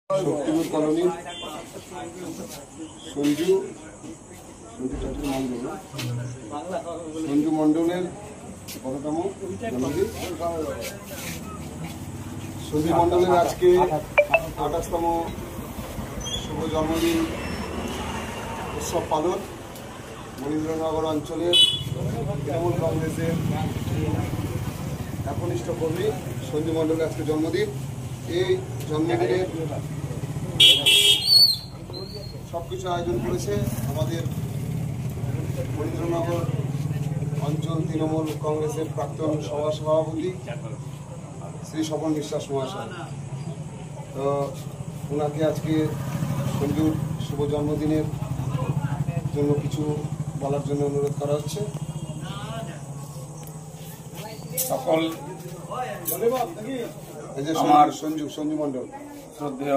Shaktipur colony Sanju মন্ডলের কততম জন্মদিন? সঞ্জু মন্ডলের আজকে 28তম শুভ জন্মদিন উৎসব পালন। মনীন্দ্রনগর অঞ্চলের তৃণমূল কংগ্রেসের একনিষ্ঠ কর্মী সঞ্জু মন্ডলের আজকে জন্মদিন। এই জন্মদিনে সবকিছু আয়োজন করেছে আমাদের মনীন্দ্রনগর অঞ্চল তৃণমূল কংগ্রেসের প্রাক্তন সভাপতি শ্রী স্বপন বিশ্বাস মহাশয়। তো ওনাকে আজকে সঞ্জুর শুভ জন্মদিনের জন্য কিছু বলার জন্য অনুরোধ করা হচ্ছে। সকল এই যে সঞ্জু মন্ডল, শ্রদ্ধেয়